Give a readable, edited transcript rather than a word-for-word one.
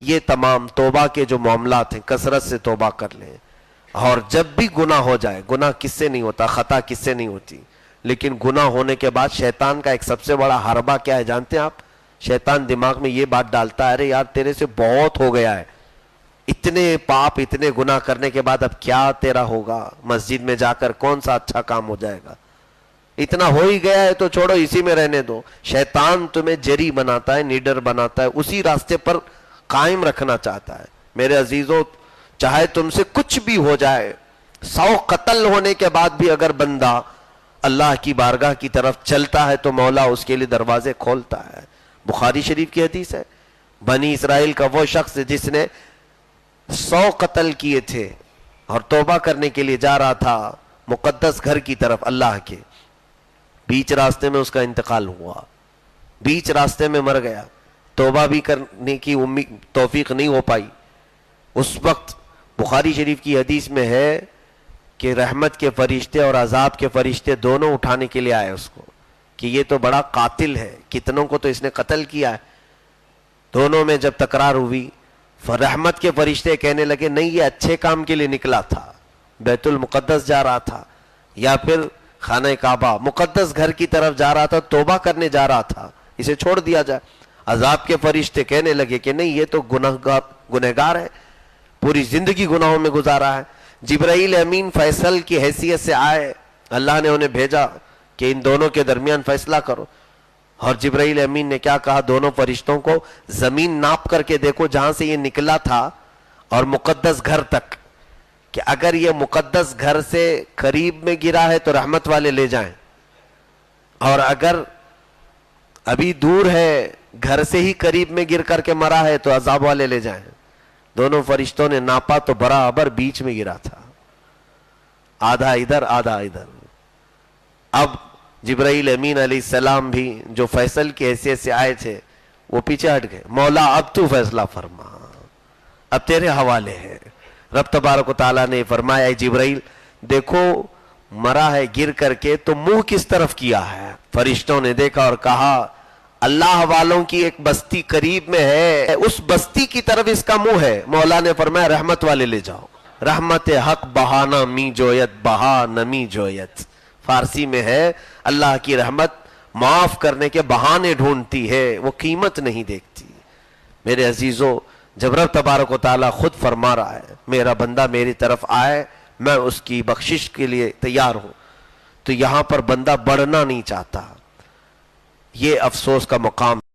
یہ تمام توبہ کے جو معاملات ہیں کثرت سے توبہ کر لیں. اور جب بھی گناہ ہو جائے، گناہ کس سے نہیں ہوتا، خطا کس سے نہیں ہوتی، لیکن گناہ ہونے کے بعد شیطان کا ایک سب سے بڑا حربہ کیا ہے جانتے ہیں آپ؟ شیطان دماغ میں یہ بات ڈالتا ہے، ارے یار تیرے سے بہت ہو گیا ہے، اتنے پاپ اتنے گناہ کرنے کے بعد اب کیا تیرا ہوگا، مسجد میں جا کر کون سا اچھا کام ہو جائے گا، اتنا ہو ہی گیا ہے تو چھوڑو اسی میں رہنے دو. شیطان تمہیں جری بناتا ہے، نیڈر بناتا ہے، اسی راستے پر قائم رکھنا چاہتا ہے. میرے عزیزوں، چاہے تم سے کچھ بھی ہو جائے، 100 قتل ہونے کے بعد بھی اگر بندہ اللہ کی بارگاہ کی طرف چلتا ہے تو مولا اس کے لیے دروازے کھولتا ہے. بخاری شریف کی حدیث ہے، بنی اسرائیل کا وہ شخص جس نے 100 قتل کیے تھے اور توبہ کرنے کے لیے جا رہا تھا مقدس گھر کی طرف اللہ کے، بیچ راستے میں اس کا انتقال ہوا، بیچ راستے میں مر گیا، توبہ بھی کرنے کی توفیق نہیں ہو پائی. اس وقت بخاری شریف کی حدیث میں ہے کہ رحمت کے فرشتے اور عذاب کے فرشتے دونوں اٹھانے کے لیے آئے اس کو کہ یہ تو بڑا قاتل ہے، کتنوں کو تو اس نے قتل کیا ہے. دونوں میں جب تکرار ہوئی، رحمت کے فرشتے کہنے لگے نہیں یہ اچھے کام کے لیے نکلا تھا، بیت المقدس جا رہا تھا یا پھر خانہ کعبہ مقدس گھر کی طرف جا رہا تھا، توبہ کرنے جا رہا تھا، اسے چھوڑ دیا جائے. عذاب کے فرشتے کہنے لگے کہ نہیں یہ تو گنہگار ہے، پوری زندگی گناہوں میں گزارا ہے. جبرائیل امین فیصل کی حیثیت سے آئے، اللہ نے انہیں بھیجا کہ ان دونوں کے درمیان فیصلہ کرو. اور جبرائیل امین نے کیا کہا دونوں فرشتوں کو، زمین ناپ کر کے دیکھو جہاں سے یہ نکلا تھا اور مقدس گھر تک، کہ اگر یہ مقدس گھر سے قریب میں گرا ہے تو رحمت والے لے جائیں، اور اگر ابھی دور ہے گھر سے ہی قریب میں گر کر کے مرا ہے تو عذاب والے لے جائیں. دونوں فرشتوں نے ناپا تو برابر بیچ میں گرا تھا، آدھا ادھر آدھا ادھر. اب جبرائیل امین علیہ السلام بھی جو فیصل کی حیثیت سے آئے تھے وہ پیچھے ہٹ گئے. مولا اب تو فیصلہ فرما، اب تیرے حوالے ہے. رب تبارک و تعالیٰ نے فرمایا اے جبرائیل دیکھو مرا ہے گر کر کے تو منہ کس طرف کیا ہے؟ فرشتوں نے دیکھا اور کہا اللہ والوں کی ایک بستی قریب میں ہے، اس بستی کی طرف اس کا منہ ہے. مولا نے فرمایا رحمت والے لے جاؤ. رحمت حق بہانہ می جویت بہا نمی جویت، فارسی میں ہے اللہ کی رحمت معاف کرنے کے بہانے ڈھونڈتی ہے، وہ قیمت نہیں دیکھتی. میرے عزیزو، جب رب تبارک و تعالیٰ خود فرما رہا ہے میرا بندہ میری طرف آئے میں اس کی بخشش کے لیے تیار ہوں، تو یہاں پر بندہ بڑھنا نہیں چاہتا. یہ افسوس کا مقام